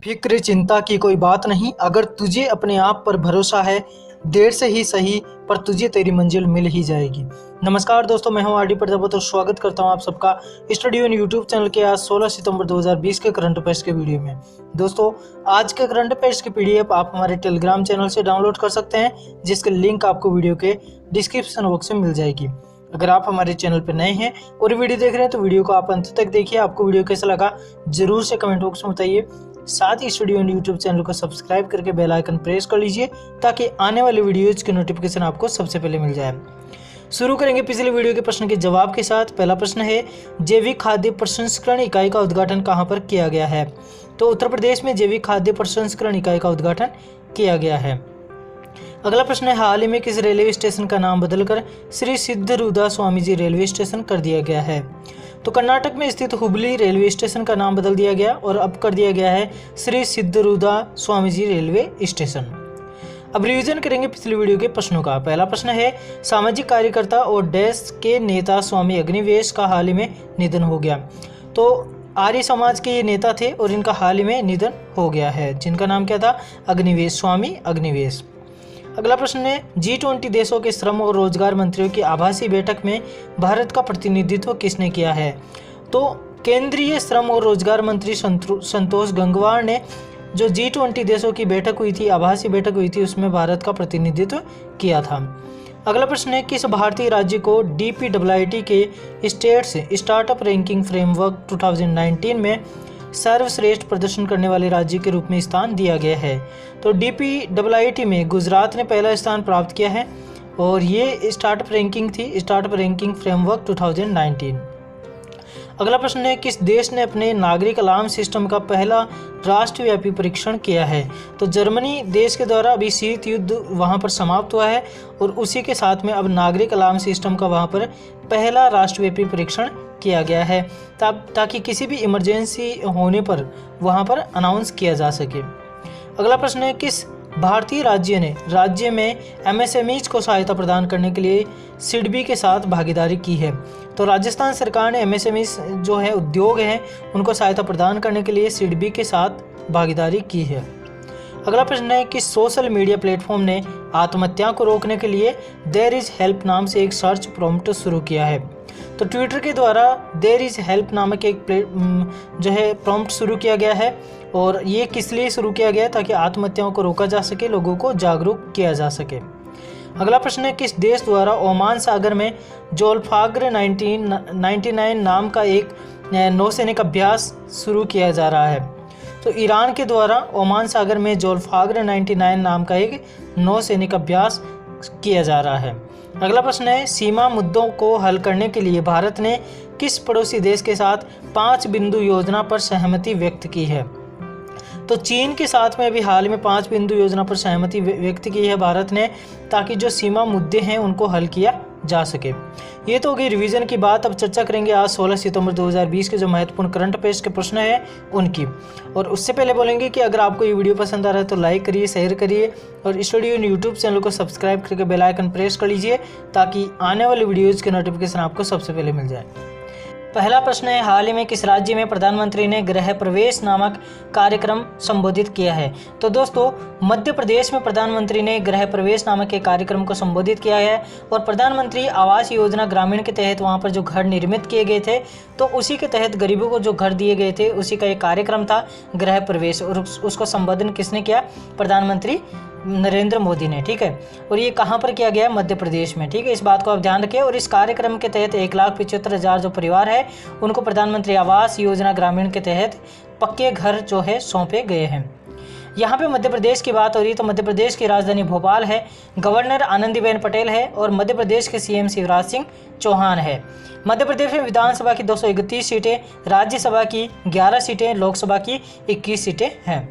फिक्र चिंता की कोई बात नहीं, अगर तुझे अपने आप पर भरोसा है, देर से ही सही पर तुझे तेरी मंजिल मिल ही जाएगी। नमस्कार दोस्तों, मैं हूं आरडी प्रजापति और स्वागत करता हूं आप सबका स्टडी इन यूट्यूब चैनल के आज 16 सितंबर 2020 के करंट अफेयर्स के वीडियो में। दोस्तों, आज के करंट अफेयर्स की पीडीएफ आप हमारे टेलीग्राम चैनल से डाउनलोड कर सकते हैं, जिसके लिंक आपको वीडियो के डिस्क्रिप्शन बॉक्स में मिल जाएगी। अगर आप हमारे चैनल पर नए हैं और वीडियो देख रहे हैं तो वीडियो को आप अंत तक देखिए। आपको वीडियो कैसा लगा जरूर से कमेंट बॉक्स में बताइए। साथ ही स्टडी इन यूट्यूब चैनल को सब्सक्राइब करके बेल आइकन प्रेस कर लीजिए ताकि आने वाले वीडियोज के नोटिफिकेशन आपको सबसे पहले मिल जाए। शुरू करेंगे पिछले वीडियो के प्रश्न के जवाब के साथ। पहला प्रश्न है, जैविक खाद्य प्रसंस्करण इकाई का उद्घाटन कहाँ पर किया गया है? तो उत्तर प्रदेश में जैविक खाद्य प्रसंस्करण इकाई का उद्घाटन किया गया है। अगला प्रश्न है, हाल ही में किस रेलवे स्टेशन का नाम बदलकर श्री सिद्धरूदा स्वामी जी रेलवे स्टेशन कर दिया गया है? तो कर्नाटक में स्थित हुबली रेलवे स्टेशन का नाम बदल दिया गया और अब कर दिया गया है श्री सिद्धरूदा स्वामी जी रेलवे स्टेशन। अब रिवीजन करेंगे पिछले वीडियो के प्रश्नों का। पहला प्रश्न है, सामाजिक कार्यकर्ता और देश के नेता स्वामी अग्निवेश का हाल ही में निधन हो गया। तो आर्य समाज के ये नेता थे और इनका हाल ही में निधन हो गया है, जिनका नाम क्या था? अग्निवेश, स्वामी अग्निवेश। अगला प्रश्न है, G20 देशों के श्रम और रोजगार मंत्रियों की आभासी बैठक में भारत का प्रतिनिधित्व किसने किया है? तो केंद्रीय श्रम और रोजगार मंत्री संतोष गंगवार ने जो G20 देशों की बैठक हुई थी, आभासी बैठक हुई थी, उसमें भारत का प्रतिनिधित्व किया था। अगला प्रश्न है, किस भारतीय राज्य को DPIIT के स्टेट्स स्टार्टअप रैंकिंग फ्रेमवर्क 2019 में सर्वश्रेष्ठ प्रदर्शन करने वाले राज्य के रूप में स्थान दिया गया है? तो DPIIT में गुजरात ने पहला स्थान प्राप्त किया है और ये स्टार्टअप रैंकिंग थी, स्टार्टअप रैंकिंग फ्रेमवर्क 2019। अगला प्रश्न है, किस देश ने अपने नागरिक अलार्म सिस्टम का पहला राष्ट्रव्यापी परीक्षण किया है? तो जर्मनी देश के द्वारा अभी शीत युद्ध वहां पर समाप्त हुआ है और उसी के साथ में अब नागरिक अलार्म सिस्टम का वहां पर पहला राष्ट्रव्यापी परीक्षण किया गया है ताकि किसी भी इमरजेंसी होने पर वहां पर अनाउंस किया जा सके। अगला प्रश्न है, किस भारतीय राज्य ने राज्य में MSMEs को सहायता प्रदान करने के लिए सिडबी के साथ भागीदारी की है? तो राजस्थान सरकार ने MSMEs जो है उद्योग हैं उनको सहायता प्रदान करने के लिए सिडबी के साथ भागीदारी की है। अगला प्रश्न है, किस सोशल मीडिया प्लेटफॉर्म ने आत्महत्या को रोकने के लिए देयर इज हेल्प नाम से एक सर्च प्रॉम्प्ट शुरू किया है? तो ट्विटर के द्वारा देयर इज हेल्प नामक एक जो है प्रॉम्प्ट शुरू किया गया है और ये किस लिए शुरू किया गया? ताकि आत्महत्याओं को रोका जा सके, लोगों को जागरूक किया जा सके। अगला प्रश्न है, किस देश द्वारा ओमान सागर में जोल्फाग्र 1999 नाम का एक नौसैनिक अभ्यास शुरू किया जा रहा है? तो ईरान के द्वारा ओमान सागर में जोल्फाग्र 99 नाम का एक नौसैनिक अभ्यास किया जा रहा है। अगला प्रश्न है, सीमा मुद्दों को हल करने के लिए भारत ने किस पड़ोसी देश के साथ 5 बिंदु योजना पर सहमति व्यक्त की है? तो चीन के साथ में अभी हाल में 5 बिंदु योजना पर सहमति व्यक्त की है भारत ने, ताकि जो सीमा मुद्दे हैं उनको हल किया जा सके। ये तो हो गई रिवीजन की बात। अब चर्चा करेंगे आज 16 सितंबर 2020 के जो महत्वपूर्ण करंट अफेयर्स के प्रश्न हैं उनकी। और उससे पहले बोलेंगे कि अगर आपको ये वीडियो पसंद आ रहा है तो लाइक करिए, शेयर करिए और स्टडी इन यूट्यूब चैनल को सब्सक्राइब करके बेल आइकन प्रेस कर लीजिए ताकि आने वाले वीडियोज़ के नोटिफिकेशन आपको सबसे पहले मिल जाए। पहला प्रश्न है, हाल ही में किस राज्य में प्रधानमंत्री ने गृह प्रवेश नामक कार्यक्रम संबोधित किया है? तो दोस्तों, मध्य प्रदेश में प्रधानमंत्री ने गृह प्रवेश नामक एक कार्यक्रम को संबोधित किया है और प्रधानमंत्री आवास योजना ग्रामीण के तहत वहां पर जो घर निर्मित किए गए थे तो उसी के तहत गरीबों को जो घर दिए गए थे उसी का एक कार्यक्रम था गृह प्रवेश और उसको संबोधन किसने किया? प्रधानमंत्री नरेंद्र मोदी ने। ठीक है, और ये कहाँ पर किया गया? मध्य प्रदेश में। ठीक है, इस बात को आप ध्यान रखें। और इस कार्यक्रम के तहत 1,75,000 जो परिवार है उनको प्रधानमंत्री आवास योजना ग्रामीण के तहत पक्के घर जो है सौंपे गए हैं। यहाँ पे मध्य प्रदेश की बात हो रही है तो मध्य प्रदेश की राजधानी भोपाल है, गवर्नर आनंदीबेन पटेल है और मध्य प्रदेश के CM शिवराज सिंह चौहान है। मध्य प्रदेश में विधानसभा की 231 सीटें, राज्यसभा की 11 सीटें, लोकसभा की 21 सीटें हैं।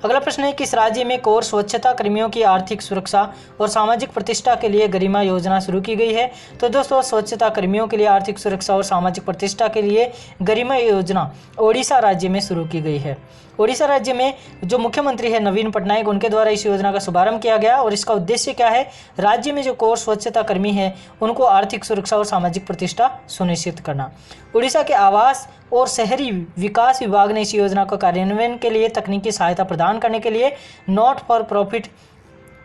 अगला प्रश्न है, किस राज्य में कोर स्वच्छता कर्मियों की आर्थिक सुरक्षा और सामाजिक प्रतिष्ठा के लिए गरिमा योजना शुरू की गई है? तो दोस्तों, स्वच्छता कर्मियों के लिए आर्थिक सुरक्षा और सामाजिक प्रतिष्ठा के लिए गरिमा योजना ओडिशा राज्य में शुरू की गई है। ओडिशा राज्य में जो मुख्यमंत्री है नवीन पटनायक, उनके द्वारा इस योजना का शुभारंभ किया गया और इसका उद्देश्य क्या है? राज्य में जो कोर स्वच्छता कर्मी है उनको आर्थिक सुरक्षा और सामाजिक प्रतिष्ठा सुनिश्चित करना। उड़ीसा के आवास और शहरी विकास विभाग ने इस योजना को कार्यान्वयन के लिए तकनीकी सहायता प्रदान करने के लिए नॉट फॉर प्रॉफिट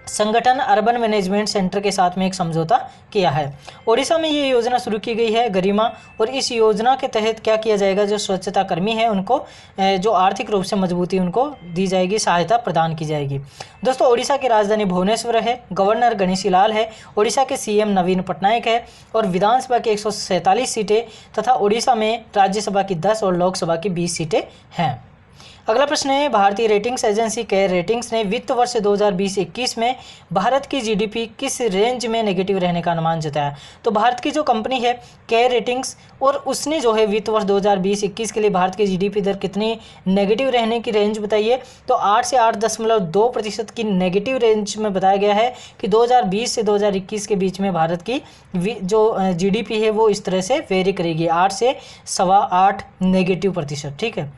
संगठन अर्बन मैनेजमेंट सेंटर के साथ में एक समझौता किया है। ओडिशा में ये योजना शुरू की गई है गरिमा, और इस योजना के तहत क्या किया जाएगा? जो स्वच्छता कर्मी है उनको जो आर्थिक रूप से मजबूती उनको दी जाएगी, सहायता प्रदान की जाएगी। दोस्तों, ओडिशा की राजधानी भुवनेश्वर है, गवर्नर गणेशी लाल है, ओडिशा के सीएम नवीन पटनायक है और विधानसभा की 147 सीटें तथा ओडिशा में राज्यसभा की 10 और लोकसभा की 20 सीटें हैं। अगला प्रश्न है, भारतीय रेटिंग्स एजेंसी केयर रेटिंग्स ने वित्त वर्ष 2020-21 में भारत की जीडीपी किस रेंज में नेगेटिव रहने का अनुमान जताया? तो भारत की जो कंपनी है केयर रेटिंग्स, और उसने जो है वित्त वर्ष 2020-21 के लिए भारत की जीडीपी दर कितनी नेगेटिव रहने की रेंज बताई है? तो 8 से 8.2% की नेगेटिव रेंज में बताया गया है कि 2020 से 2021 के बीच में भारत की जो जीडीपी है वो इस तरह से वेरी करेगी, 8 से 8.25 नेगेटिव प्रतिशत। ठीक है,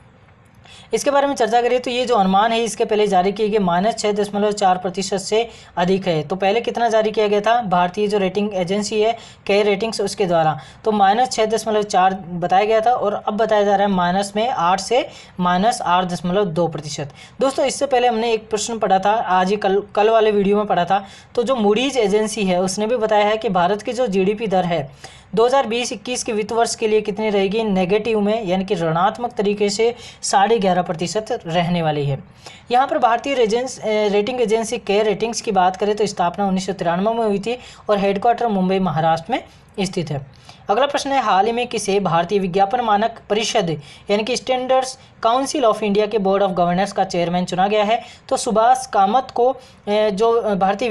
इसके बारे में चर्चा करें तो ये जो अनुमान है इसके पहले जारी किए गए -6.4% से अधिक है। तो पहले कितना जारी किया गया था? भारतीय जो रेटिंग एजेंसी है केयर रेटिंग्स, उसके द्वारा तो -6.4 बताया गया था और अब बताया जा रहा है माइनस में 8 से -8.2%। दोस्तों, इससे पहले हमने एक प्रश्न पढ़ा था, आज ही कल वाले वीडियो में पढ़ा था, तो जो मूडीज एजेंसी है उसने भी बताया है कि भारत की जो जीडीपी दर है 2020-21 के वित्त वर्ष के लिए कितनी रहेगी? नेगेटिव में, यानी कि ऋणात्मक तरीके से 11.5% रहने वाली है। यहाँ पर भारतीय रेटिंग एजेंसी केयर रेटिंग्स की बात करें तो स्थापना 1993 में हुई थी और हेडक्वार्टर मुंबई महाराष्ट्र में स्थित है। अगला प्रश्न है, हाल ही में किसे भारतीय विज्ञापन मानक परिषद यानी कि स्टैंडर्ड्स काउंसिल ऑफ इंडिया के बोर्ड ऑफ गवर्नर्स का चेयरमैन चुना गया है? तो सुभाष कामत को जो भारतीय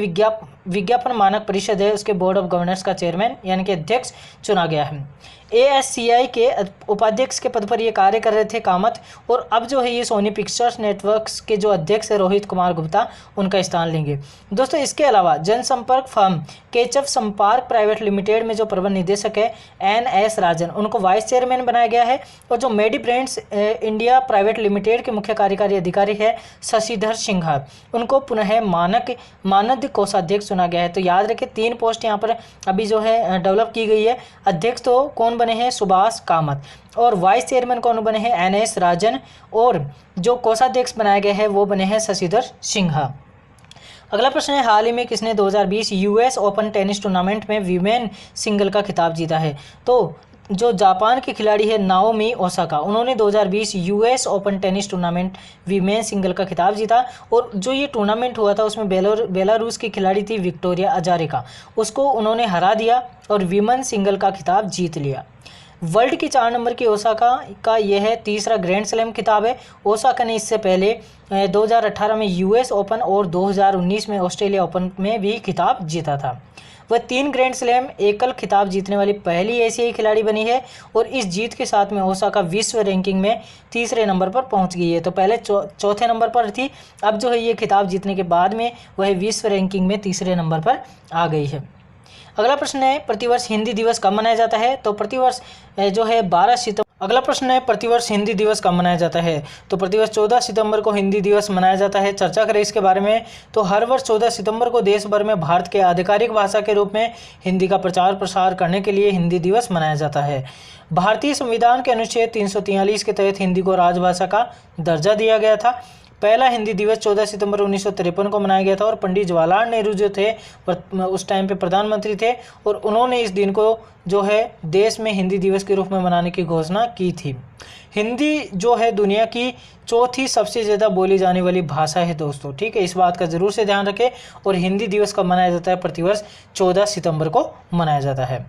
विज्ञापन मानक परिषद है उसके बोर्ड ऑफ गवर्नर्स का चेयरमैन यानी कि अध्यक्ष चुना गया है। ASCI के उपाध्यक्ष के पद पर ये कार्य कर रहे थे कामत, और अब जो है ये सोनी पिक्चर्स नेटवर्क्स के जो अध्यक्ष है रोहित कुमार गुप्ता उनका स्थान लेंगे। दोस्तों, इसके अलावा जनसंपर्क फर्म केचफ संपर्क प्राइवेट लिमिटेड में जो प्रबंध निदेशक है NS राजन, उनको वाइस चेयरमैन बनाया गया है, और जो मेडी ब्रांड्स इंडिया प्राइवेट लिमिटेड के मुख्य कार्यकारी अधिकारी है शशिधर सिंघा, उनको पुनः मानद कोषाध्यक्ष चुना गया है। तो याद रखें 3 पोस्ट यहाँ पर अभी जो है डेवलप की गई है। अध्यक्ष तो कौन बने हैं? सुभाष कामत, और वाइस चेयरमैन कौन बने हैं? NS राजन, और जो कोषाध्यक्ष बनाए गए हैं वो बने हैं शशिधर सिंघा। अगला प्रश्न है, हाल ही में किसने 2020 US ओपन टेनिस टूर्नामेंट में वीमेन सिंगल का खिताब जीता है? तो जो जापान की खिलाड़ी है नाओमी ओसाका, उन्होंने 2020 US open tennis tournament women single का खिताब जीता, और जो ये टूर्नामेंट हुआ था उसमें बेलारूस की खिलाड़ी थी विक्टोरिया अजारेंका, उसको उन्होंने हरा दिया और वीमेन सिंगल का खिताब जीत लिया। वर्ल्ड की 4 नंबर की ओसाका का यह तीसरा ग्रैंड स्लैम खिताब है। ओसाका ने इससे पहले 2018 में US ओपन और 2019 में ऑस्ट्रेलिया ओपन में भी खिताब जीता था। वह 3 ग्रैंड स्लैम एकल खिताब जीतने वाली पहली एशियाई खिलाड़ी बनी है, और इस जीत के साथ में ओसाका विश्व रैंकिंग में तीसरे नंबर पर पहुंच गई है। तो पहले चौथे नंबर पर थी, अब जो है ये खिताब जीतने के बाद में वह विश्व रैंकिंग में तीसरे नंबर पर आ गई है। अगला प्रश्न है, प्रतिवर्ष हिंदी दिवस कब मनाया जाता है? तो प्रतिवर्ष जो है 12 सितंबर। अगला प्रश्न है, प्रतिवर्ष हिंदी दिवस कब मनाया जाता है? तो प्रतिवर्ष 14 सितंबर को हिंदी दिवस मनाया जाता है। चर्चा करें इसके बारे में तो हर वर्ष 14 सितंबर को देश भर में भारत के आधिकारिक भाषा के रूप में हिंदी का प्रचार प्रसार करने के लिए हिंदी दिवस मनाया जाता है। भारतीय संविधान के अनुच्छेद 343 के तहत हिंदी को राजभाषा का दर्जा दिया गया था। पहला हिंदी दिवस 14 सितंबर 1953 को मनाया गया था, और पंडित जवाहरलाल नेहरू जो थे उस टाइम पे प्रधानमंत्री थे, और उन्होंने इस दिन को जो है देश में हिंदी दिवस के रूप में मनाने की घोषणा की थी। हिंदी जो है दुनिया की 4थी सबसे ज़्यादा बोली जाने वाली भाषा है दोस्तों। ठीक है, इस बात का ज़रूर से ध्यान रखें। और हिंदी दिवस कब मनाया जाता है? प्रतिवर्ष 14 सितंबर को मनाया जाता है।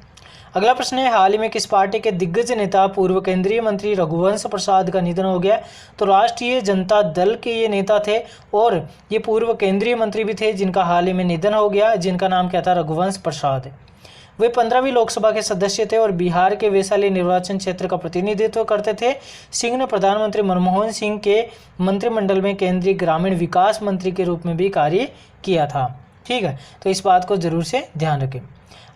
अगला प्रश्न है, हाल ही में किस पार्टी के दिग्गज नेता पूर्व केंद्रीय मंत्री रघुवंश प्रसाद का निधन हो गया? तो राष्ट्रीय जनता दल के ये नेता थे और ये पूर्व केंद्रीय मंत्री भी थे जिनका हाल ही में निधन हो गया, जिनका नाम क्या था? रघुवंश प्रसाद। वे 15वीं लोकसभा के सदस्य थे और बिहार के वैशाली निर्वाचन क्षेत्र का प्रतिनिधित्व करते थे। सिंह ने प्रधानमंत्री मनमोहन सिंह के मंत्रिमंडल में केंद्रीय ग्रामीण विकास मंत्री के रूप में भी कार्य किया था। ठीक है, तो इस बात को जरूर से ध्यान रखें।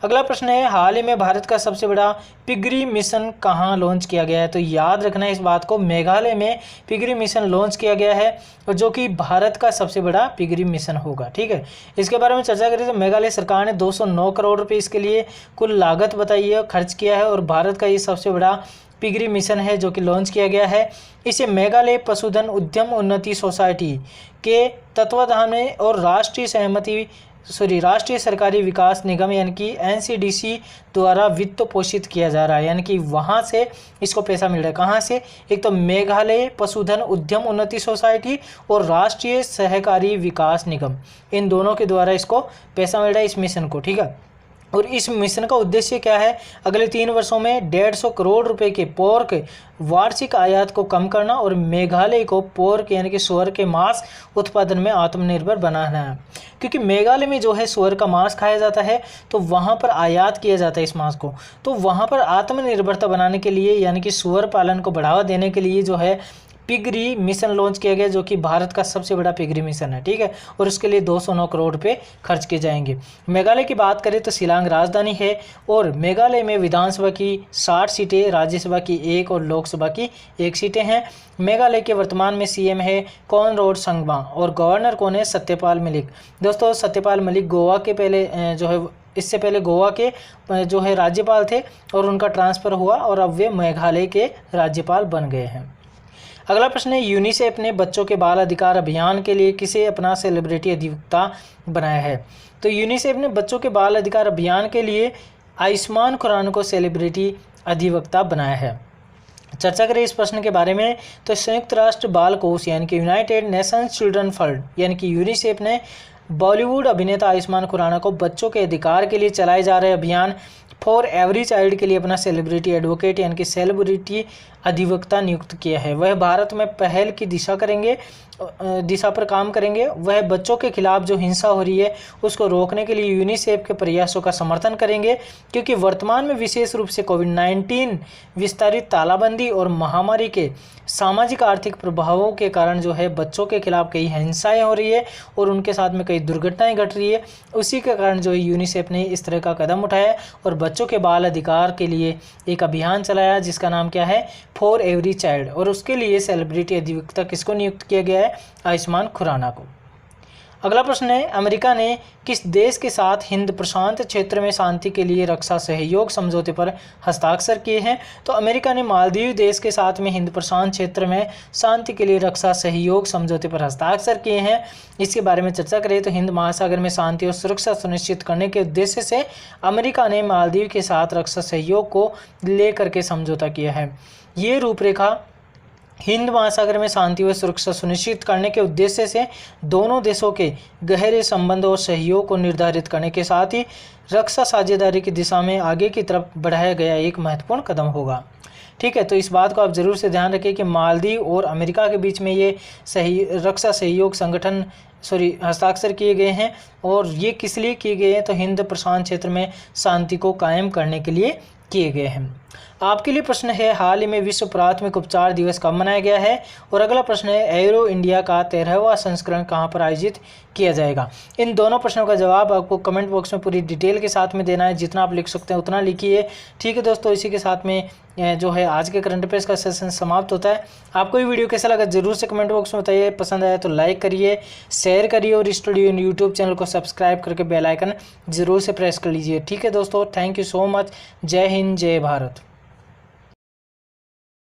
अगला प्रश्न है, हाल ही में भारत का सबसे बड़ा पिगरी मिशन कहाँ लॉन्च किया गया है? तो याद रखना है इस बात को, मेघालय में पिगरी मिशन लॉन्च किया गया है और जो कि भारत का सबसे बड़ा पिगरी मिशन होगा। ठीक है, इसके बारे में चर्चा करें तो मेघालय सरकार ने 209 करोड़ रुपये इसके लिए कुल लागत बताई है, खर्च किया है और भारत का ये सबसे बड़ा पिगरी मिशन है जो कि लॉन्च किया गया है। इसे मेघालय पशुधन उद्यम उन्नति सोसाइटी के तत्वाधान में और राष्ट्रीय सरकारी विकास निगम यानी कि NCDC द्वारा वित्त पोषित किया जा रहा है, यानी कि वहाँ से इसको पैसा मिल रहा है। कहाँ से? एक तो मेघालय पशुधन उद्यम उन्नति सोसाइटी और राष्ट्रीय सहकारी विकास निगम, इन दोनों के द्वारा इसको पैसा मिल रहा है इस मिशन को। ठीक है, और इस मिशन का उद्देश्य क्या है? अगले 3 वर्षों में 150 करोड़ रुपए के पोर्क वार्षिक आयात को कम करना और मेघालय को पोर्क यानी कि सूअर के मांस उत्पादन में आत्मनिर्भर बनाना है। क्योंकि मेघालय में जो है सूअर का मांस खाया जाता है, तो वहाँ पर आयात किया जाता है इस मांस को, तो वहाँ पर आत्मनिर्भरता बनाने के लिए यानी कि सूअर पालन को बढ़ावा देने के लिए जो है पिगरी मिशन लॉन्च किया गया, जो कि भारत का सबसे बड़ा पिगरी मिशन है। ठीक है, और उसके लिए 209 करोड़ रुपए खर्च किए जाएंगे। मेघालय की बात करें तो शिलांग राजधानी है और मेघालय में विधानसभा की 60 सीटें, राज्यसभा की 1 और लोकसभा की 1 सीटें हैं। मेघालय के वर्तमान में CM है कॉनराड संगमा और गवर्नर कौन है? सत्यपाल मलिक। दोस्तों, सत्यपाल मलिक गोवा के पहले जो है इससे पहले गोवा के जो है राज्यपाल थे और उनका ट्रांसफ़र हुआ और अब वे मेघालय के राज्यपाल बन गए हैं। अगला प्रश्न है, यूनिसेफ ने बच्चों के बाल अधिकार अभियान के लिए किसे अपना सेलिब्रिटी अधिवक्ता बनाया है? तो यूनिसेफ ने बच्चों के बाल अधिकार अभियान के लिए आयुष्मान खुराना को सेलिब्रिटी अधिवक्ता बनाया है। चर्चा करें इस प्रश्न के बारे में तो संयुक्त राष्ट्र बाल कोष यानी कि यूनाइटेड नेशंस चिल्ड्रन फंड यानी कि यूनिसेफ ने बॉलीवुड अभिनेता आयुष्मान खुराना को बच्चों के अधिकार के लिए चलाए जा रहे अभियान फॉर एवरी चाइल्ड के लिए अपना सेलिब्रिटी एडवोकेट यानी कि सेलिब्रिटी अधिवक्ता नियुक्त किया है। वह भारत में पहल की दिशा पर काम करेंगे। वह बच्चों के खिलाफ जो हिंसा हो रही है उसको रोकने के लिए यूनिसेफ के प्रयासों का समर्थन करेंगे, क्योंकि वर्तमान में विशेष रूप से कोविड-19 विस्तारित तालाबंदी और महामारी के सामाजिक आर्थिक प्रभावों के कारण जो है बच्चों के खिलाफ कई हिंसाएं हो रही है और उनके साथ में कई दुर्घटनाएं घट रही है। उसी के कारण जो है यूनिसेफ ने इस तरह का कदम उठाया और बच्चों के बाल अधिकार के लिए एक अभियान चलाया जिसका नाम क्या है? फॉर एवरी चाइल्ड, और उसके लिए सेलिब्रिटी अधिवक्ता किसको नियुक्त किया गया है? आयुष्मान खुराना को। अगला प्रश्न है, अमेरिका ने किस देश के साथ हिंद प्रशांत क्षेत्र में शांति के लिए रक्षा सहयोग समझौते पर हस्ताक्षर किए हैं? तो अमेरिका ने मालदीव देश के साथ में हिंद प्रशांत क्षेत्र में शांति के लिए रक्षा सहयोग समझौते पर हस्ताक्षर किए हैं। इसके बारे में चर्चा करें तो हिंद महासागर में शांति और सुरक्षा सुनिश्चित करने के उद्देश्य से अमेरिका ने मालदीव के साथ रक्षा सहयोग को लेकर के समझौता किया है। ये रूपरेखा हिंद महासागर में शांति व सुरक्षा सुनिश्चित करने के उद्देश्य से दोनों देशों के गहरे संबंध और सहयोग को निर्धारित करने के साथ ही रक्षा साझेदारी की दिशा में आगे की तरफ बढ़ाया गया एक महत्वपूर्ण कदम होगा। ठीक है, तो इस बात को आप जरूर से ध्यान रखें कि मालदीव और अमेरिका के बीच में ये रक्षा सहयोग हस्ताक्षर किए गए हैं और ये किस लिए किए गए हैं? तो हिंद प्रशांत क्षेत्र में शांति को कायम करने के लिए किए गए हैं। आपके लिए प्रश्न है, हाल ही में विश्व प्राथमिक उपचार दिवस कब मनाया गया है? और अगला प्रश्न है, एरो इंडिया का 13वां संस्करण कहां पर आयोजित किया जाएगा? इन दोनों प्रश्नों का जवाब आपको कमेंट बॉक्स में पूरी डिटेल के साथ में देना है। जितना आप लिख सकते हैं उतना लिखिए। ठीक है दोस्तों, इसी के साथ में जो है आज के करंट अफेयर्स का सेशन समाप्त होता है। आपको ये वीडियो कैसा लगा जरूर से कमेंट बॉक्स में बताइए। पसंद आया तो लाइक करिए, शेयर करिए और स्टूडियो यूट्यूब चैनल को सब्सक्राइब करके बेल आइकन जरूर से प्रेस कर लीजिए। ठीक है दोस्तों, थैंक यू सो मच। जय हिंद, जय भारत।